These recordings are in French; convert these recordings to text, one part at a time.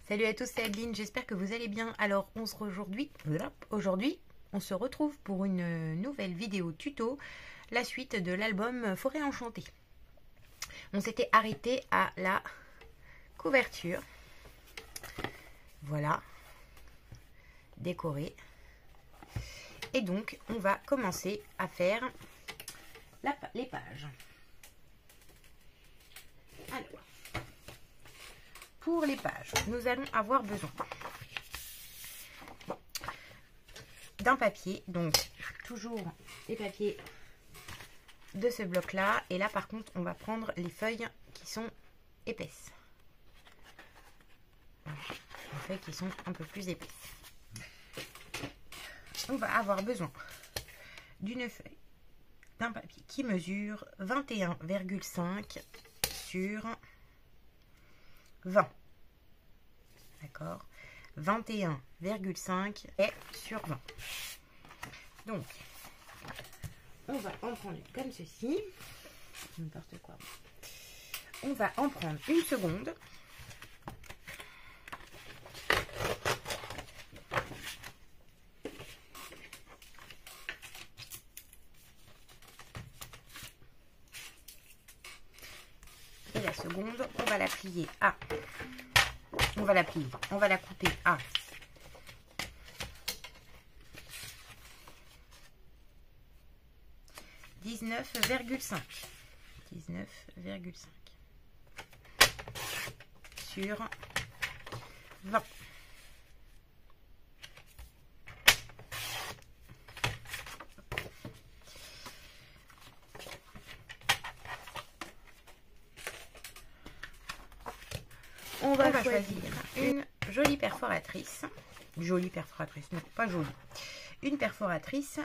Salut à tous, c'est Adeline, j'espère que vous allez bien. Alors aujourd'hui, on se retrouve pour une nouvelle vidéo tuto, la suite de l'album Forêt Enchantée. On s'était arrêté à la couverture. Voilà, décorée. Et donc, on va commencer à faire les pages. Alors, pour les pages, nous allons avoir besoin d'un papier, donc toujours les papiers de ce bloc là, et là par contre on va prendre les feuilles qui sont épaisses, les feuilles qui sont un peu plus épaisses. On va avoir besoin d'une feuille, d'un papier qui mesure 21,5 sur 20. D'accord, 21,5 et sur 20. Donc, on va en prendre comme ceci. N'importe quoi. On va en prendre une seconde. Et la seconde, on va la plier à... On va la couper à 19,5 sur 20. On va choisir une jolie perforatrice. Non, pas jolie. Une perforatrice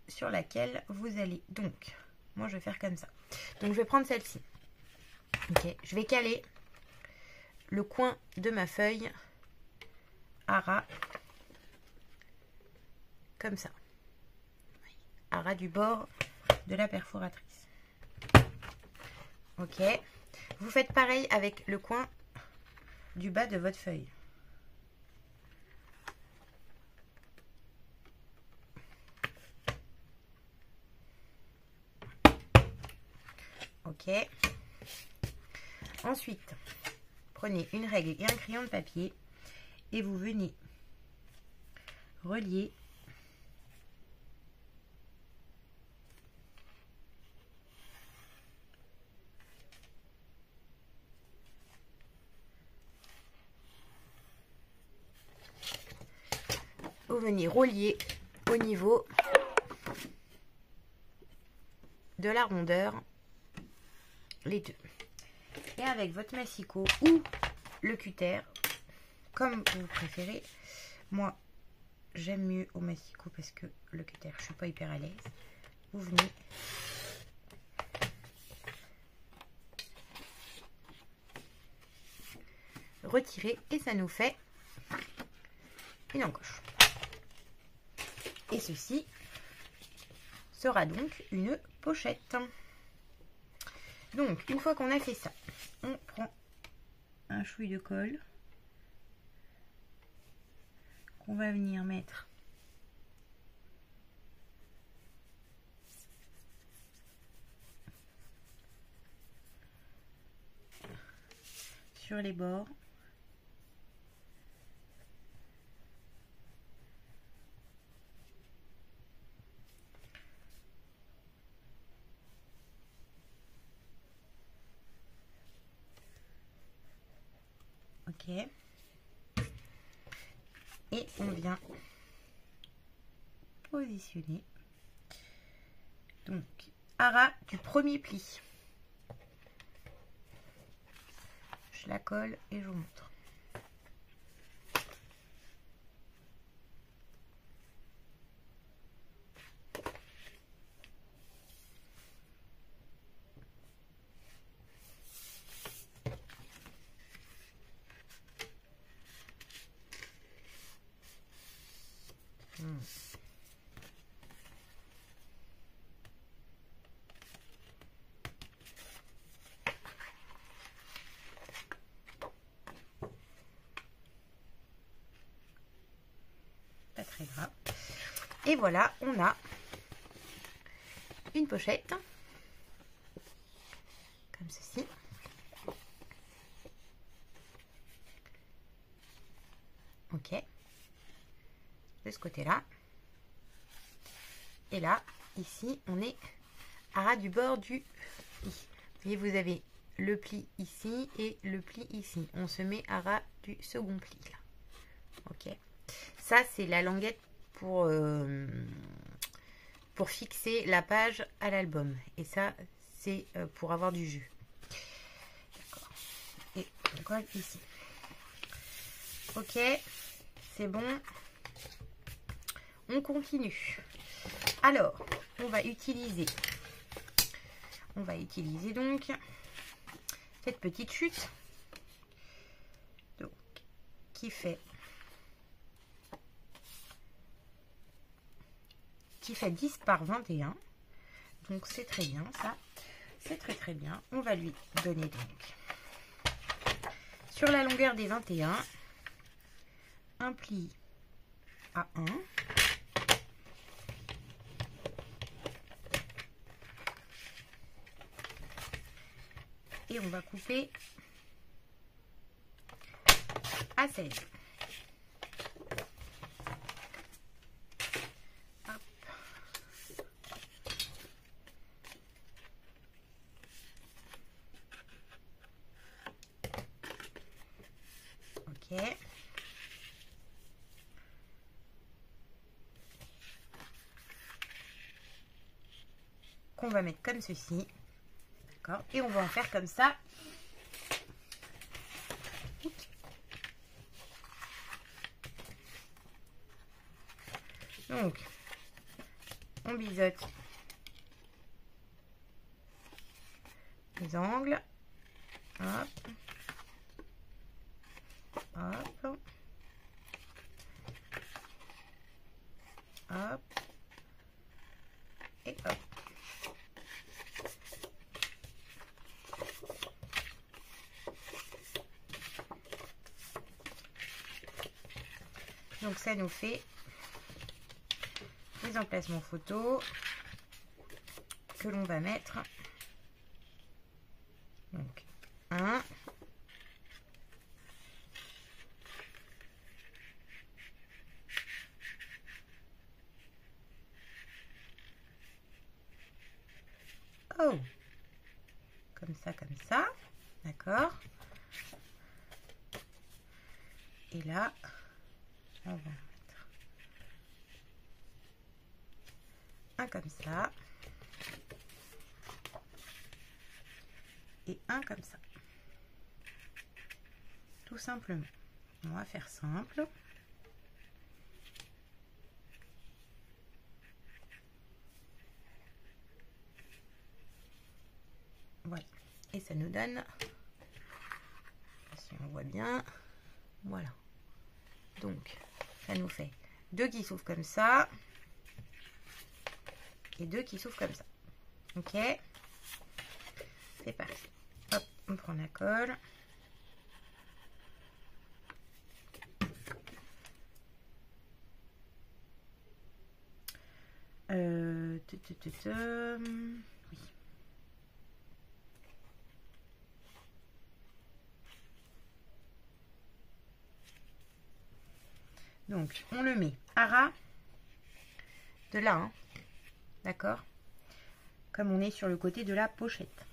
sur laquelle vous allez donc... Moi, je vais faire comme ça. Donc, je vais prendre celle-ci. Ok, je vais caler le coin de ma feuille à ras, comme ça. À ras du bord de la perforatrice. Ok. Vous faites pareil avec le coin du bas de votre feuille. Ok. Ensuite, prenez une règle et un crayon de papier et vous venez relier au niveau de la rondeur les deux. Et avec votre massicot ou le cutter, comme vous préférez. Moi, j'aime mieux au massicot parce que le cutter, je suis pas hyper à l'aise. Vous venez retirer et ça nous fait une encoche. Et ceci sera donc une pochette. Donc, une fois qu'on a fait ça, on prend un chouï de colle qu'on va venir mettre sur les bords. Ok. Et on vient positionner donc à ras du premier pli. Je la colle et je vous montre. très grave. Et voilà, on a une pochette comme ceci. Ok, de ce côté-là. Et là, ici, on est à ras du bord du pli. Et vous avez le pli ici et le pli ici. On se met à ras du second pli là. Ok. Ça, c'est la languette pour fixer la page à l'album. Et ça, c'est pour avoir du jus. D'accord. Et on colle ici. Ok, c'est bon. On continue. Alors, on va utiliser donc cette petite chute donc, qui fait 10 par 21. Donc c'est très bien ça. C'est très très bien. On va lui donner donc sur la longueur des 21 un pli à 1. Et on va couper à 16. Hop. Ok. Qu'on va mettre comme ceci. D'accord. Et on va en faire comme ça. Donc, on biseaute les angles. Hop. Hop. Hop. Et hop. Donc ça nous fait les emplacements photos que l'on va mettre. Donc 1, oh, comme ça, d'accord. Et là, on va mettre un comme ça et un comme ça. Tout simplement. On va faire simple. Voilà. Et ça nous donne, si on voit bien, voilà. Donc, ça nous fait 2 qui s'ouvrent comme ça et 2 qui s'ouvrent comme ça. Ok. C'est parti. Hop, on prend la colle. Oui. Donc, on le met à ras de là, hein. D'accord? Comme on est sur le côté de la pochette.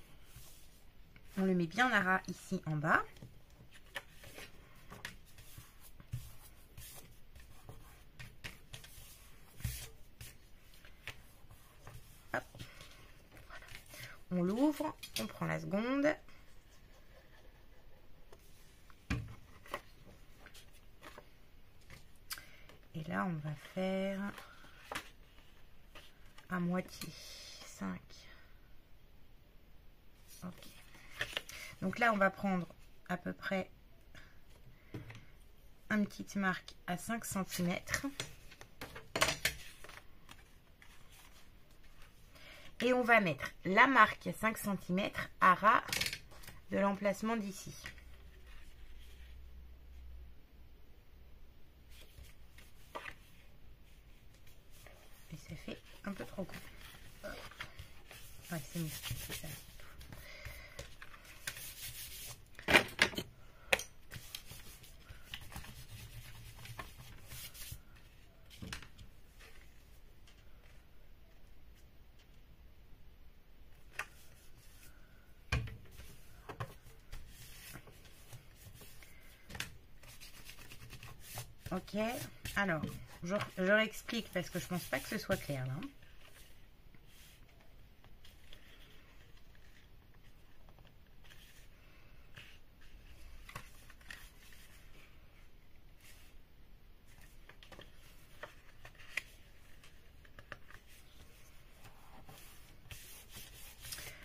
On le met bien à ras ici en bas. Hop. Voilà. On l'ouvre, on prend la seconde. Et là, on va faire à moitié 5. Ok. Donc là, on va prendre à peu près une petite marque à 5 cm. Et on va mettre la marque à 5 cm à ras de l'emplacement d'ici. ça fait un peu trop court. Ouais, c'est mieux, c'est ça. Ok, alors, je réexplique parce que je pense pas que ce soit clair là.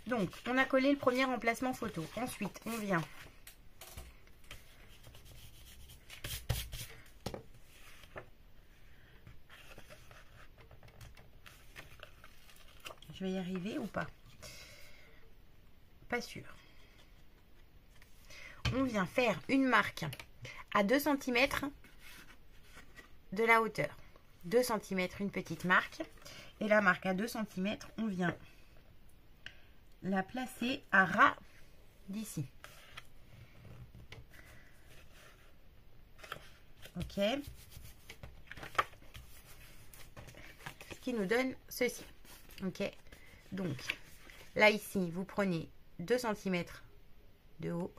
Donc, on a collé le premier emplacement photo. Ensuite, on vient je vais y arriver ou pas? Pas sûr. On vient faire une marque à 2 cm de la hauteur. 2 cm, une petite marque. Et la marque à 2 cm, on vient la placer à ras d'ici. Ok. Ce qui nous donne ceci. Ok. Donc, là, ici, vous prenez 2 cm de haut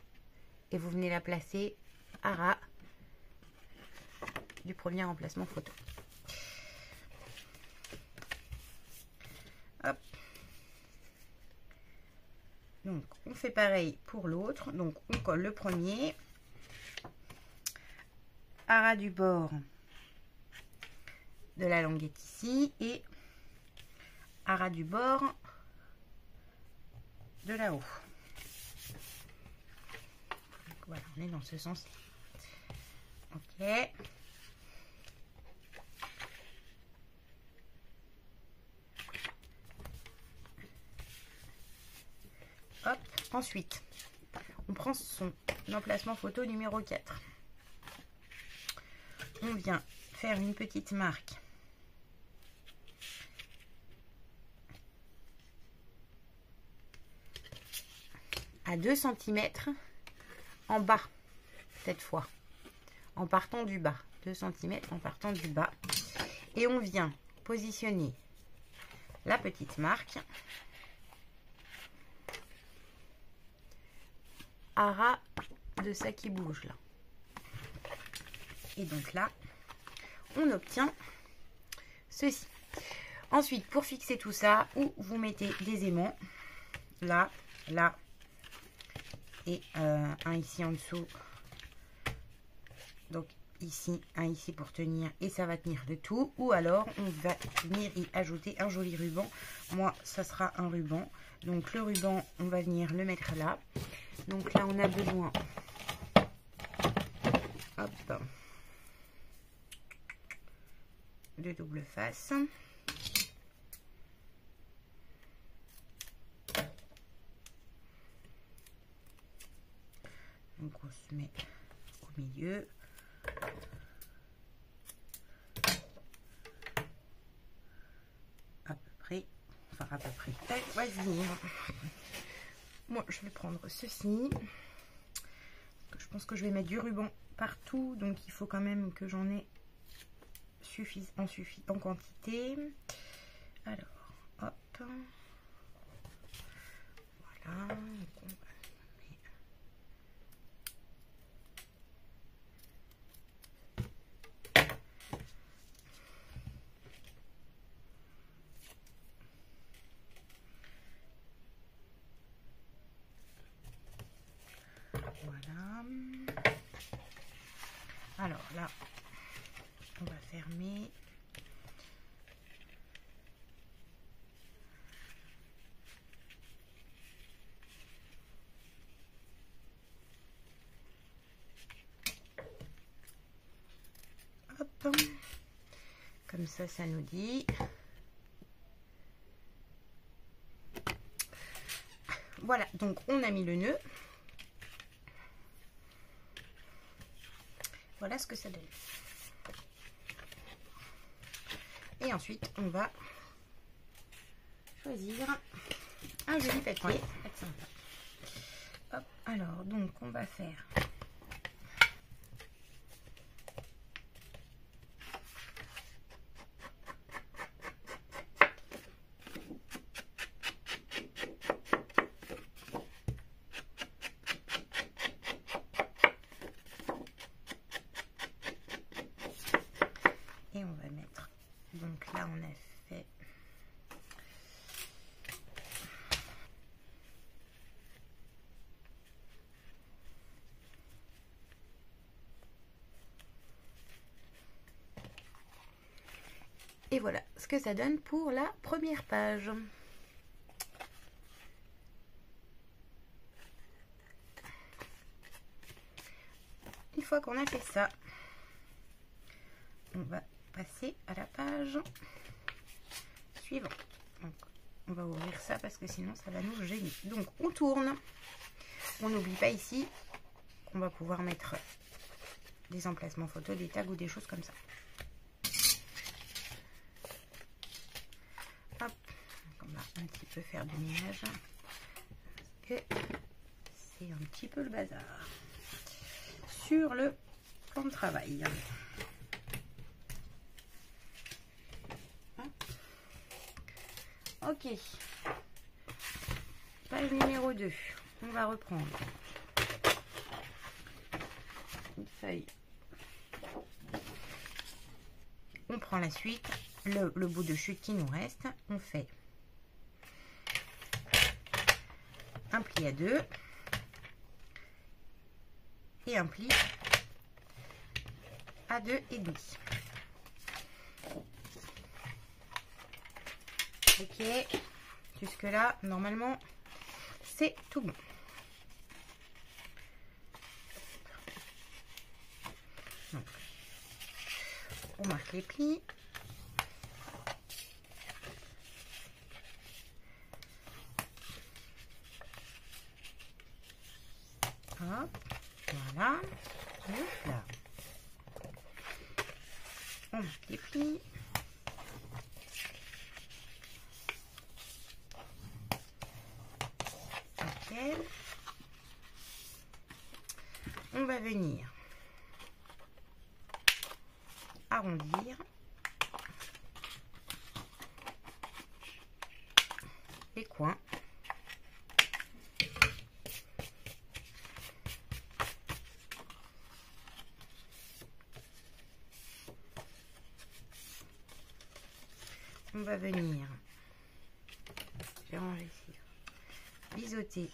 et vous venez la placer à ras du premier emplacement photo. Hop. Donc, on fait pareil pour l'autre. Donc, on colle le premier à ras du bord de la languette ici et à ras du bord de là-haut. Voilà, on est dans ce sens. Ok. Hop. Ensuite, on prend son emplacement photo numéro 4. On vient faire une petite marque à 2 cm en bas, cette fois, en partant du bas. 2 cm en partant du bas. Et on vient positionner la petite marque à ras de ça qui bouge là. Et donc là, on obtient ceci. Ensuite, pour fixer tout ça, où vous mettez des aimants, là, là, et un ici en dessous. Donc ici, un ici pour tenir, et ça va tenir le tout. Ou alors, on va venir y ajouter un joli ruban. Moi, ça sera un ruban. Donc le ruban, on va venir le mettre là. Donc là, on a besoin... Hop, de double face. Donc on se met au milieu. À peu près. Enfin à peu près. Tac, vas-y. Moi je vais prendre ceci. Je pense que je vais mettre du ruban partout. Donc il faut quand même que j'en ai en quantité. Alors, hop. Voilà. Donc on va voilà. Alors là, on va fermer. Hop. Comme ça nous dit. Voilà, donc on a mis le nœud. Voilà ce que ça donne. Et ensuite, on va choisir un joli papier. Hop, alors, donc, on va faire... Et on va mettre... Donc là, on a fait... Et voilà ce que ça donne pour la première page. Une fois qu'on a fait ça, on va passer à la page suivante. Donc, on va ouvrir ça parce que sinon ça va nous gêner. Donc on tourne. On n'oublie pas ici qu'on va pouvoir mettre des emplacements photos, des tags ou des choses comme ça. Hop, on va un petit peu faire du ménage parce que c'est un petit peu le bazar sur le plan de travail. Ok, page numéro 2, on va reprendre une feuille, on prend la suite, le bout de chute qui nous reste, on fait un pli à 2 et un pli à 2 et demi. Ok, jusque là, normalement, c'est tout bon. Donc, on marque les plis. Hop, voilà. Hop là. On marque les plis. On va venir arrondir les coins. On va venir, je vais ranger ici, biseauter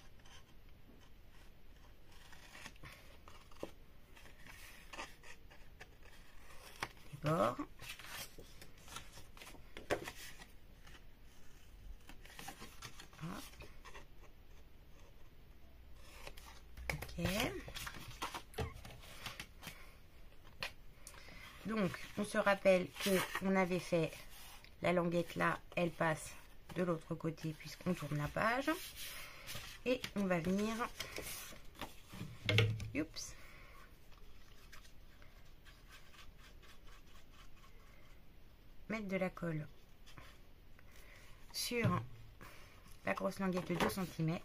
les bords. Ok. Donc, on se rappelle que on avait fait la languette là, elle passe de l'autre côté puisqu'on tourne la page. Et on va venir, oups, mettre de la colle sur la grosse languette de 2 cm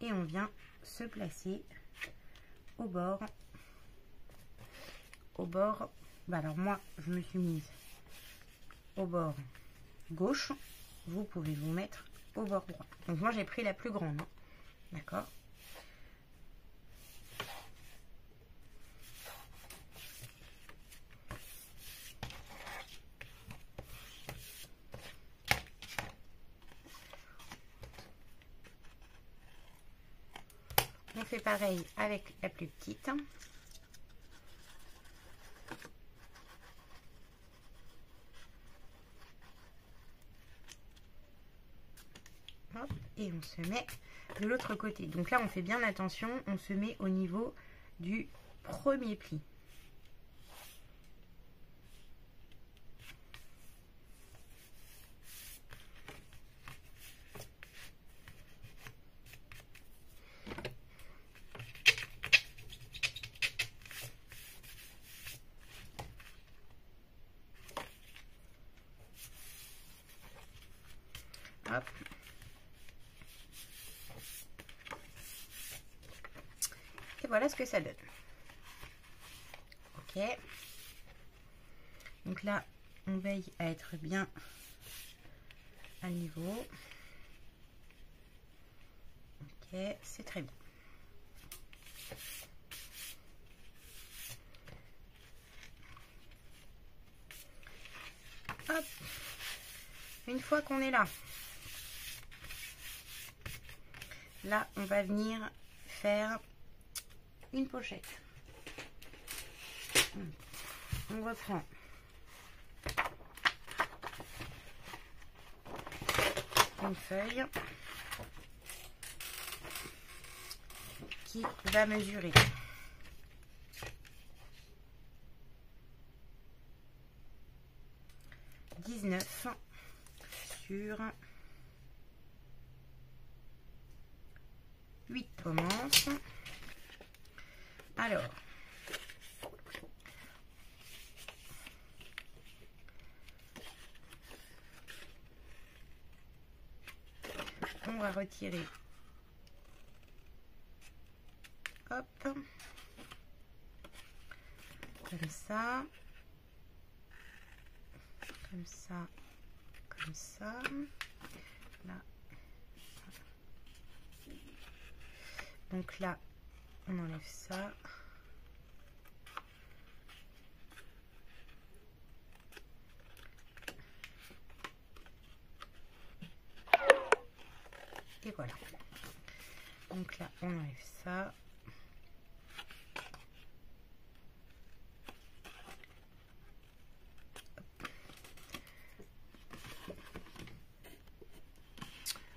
et on vient se placer au bord. Bah alors moi je me suis mise au bord gauche, vous pouvez vous mettre au bord droit. Donc moi j'ai pris la plus grande, hein. D'accord. On fait pareil avec la plus petite. Hop, et on se met de l'autre côté. Donc là, on fait bien attention, on se met au niveau du premier pli. Hop. Et voilà ce que ça donne. Ok. Donc là, on veille à être bien à niveau. Ok, c'est très bien. Hop. Une fois qu'on est là, on va venir faire une pochette. On reprend une feuille qui va mesurer 19 sur 8. Commence. Alors, on va retirer, hop, comme ça, comme ça, comme ça, là. Donc là, on enlève ça. Et voilà. Donc là, on enlève ça.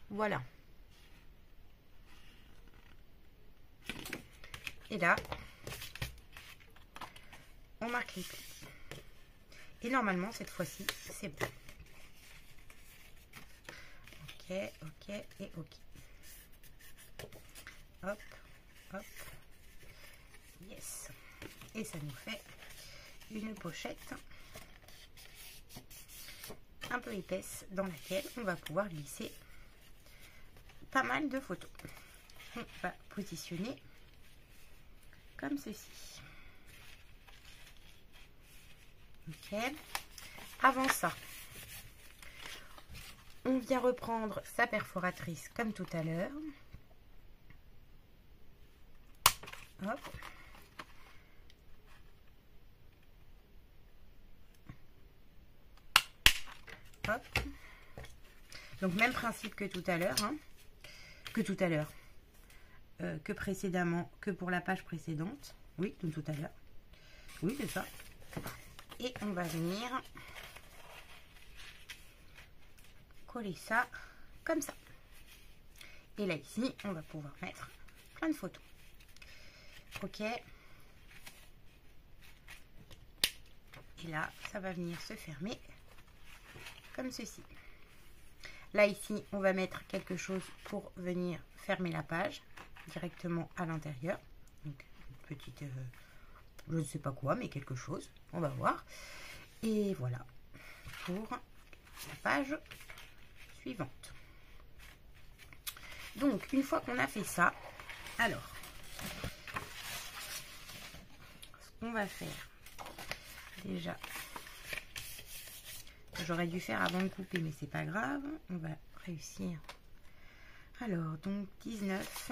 Voilà. Et là, on marque les plis. Et normalement, cette fois-ci, c'est bon. Ok, ok et ok. Hop, hop. Yes. Et ça nous fait une pochette un peu épaisse dans laquelle on va pouvoir glisser pas mal de photos. On va positionner comme ceci. Ok. Avant ça, on vient reprendre sa perforatrice comme tout à l'heure. Hop. Hop. Donc même principe que tout à l'heure, hein. Que précédemment, que pour la page précédente. Oui, tout à l'heure. Oui, c'est ça. Et on va venir coller ça comme ça. Et là, ici, on va pouvoir mettre plein de photos. Ok. Et là, ça va venir se fermer comme ceci. Là, ici, on va mettre quelque chose pour venir fermer la page directement à l'intérieur. Donc, une petite, je ne sais pas quoi, mais quelque chose. On va voir. Et voilà pour la page suivante. Donc, une fois qu'on a fait ça, alors, ce qu'on va faire, déjà, j'aurais dû faire avant de couper, mais c'est pas grave. On va réussir. Alors, donc 19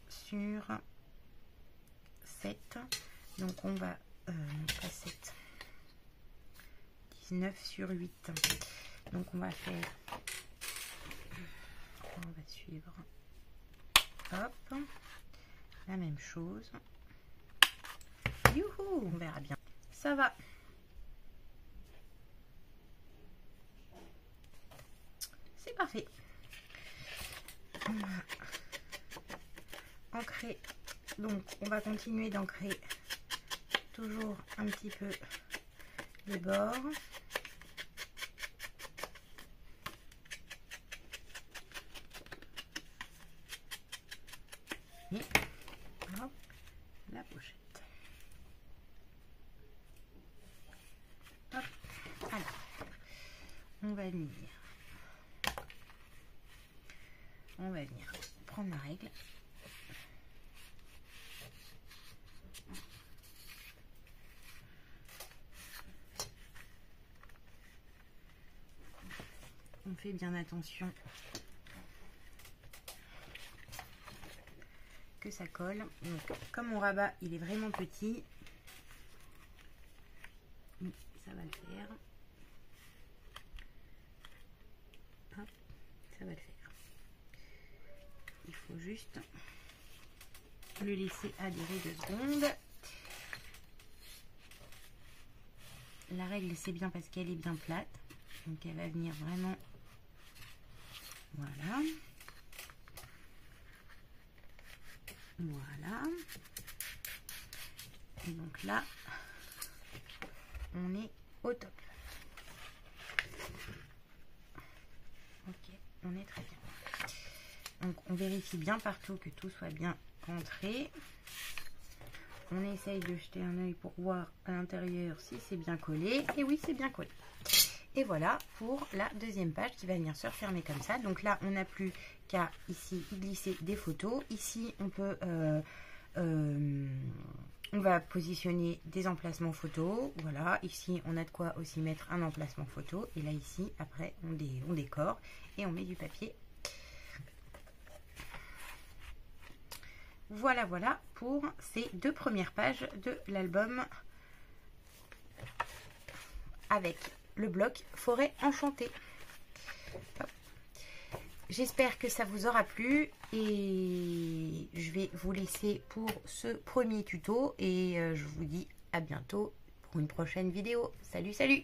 sur 7. Donc, on va pas 7. 19 sur 8. Donc, on va faire. On va suivre. Hop. La même chose. Youhou, on verra bien. Ça va. C'est parfait. On va ancrer. Donc, on va continuer d'ancrer toujours un petit peu les bords. Et hop, la pochette. Hop. Alors, on va venir on va venir prendre ma règle. On fait bien attention que ça colle. Donc, comme mon rabat il est vraiment petit, ça va le faire. Hop, ça va le faire. Il faut juste le laisser adhérer 2 secondes. La règle c'est bien parce qu'elle est bien plate, donc elle va venir vraiment, voilà. Voilà. Et donc là, on est au top. Ok, on est très bien. Donc on vérifie bien partout que tout soit bien rentré. On essaye de jeter un œil pour voir à l'intérieur si c'est bien collé. Et oui, c'est bien collé. Et voilà pour la deuxième page qui va venir se refermer comme ça. Donc là, on n'a plus qu'à ici y glisser des photos. Ici, on peut, on va positionner des emplacements photos. Voilà, ici, on a de quoi aussi mettre un emplacement photo. Et là, ici, après, on décore et on met du papier. Voilà, voilà pour ces 2 premières pages de l'album avec le bloc Forêt Enchantée. J'espère que ça vous aura plu et je vais vous laisser pour ce premier tuto et je vous dis à bientôt pour une prochaine vidéo. Salut, salut!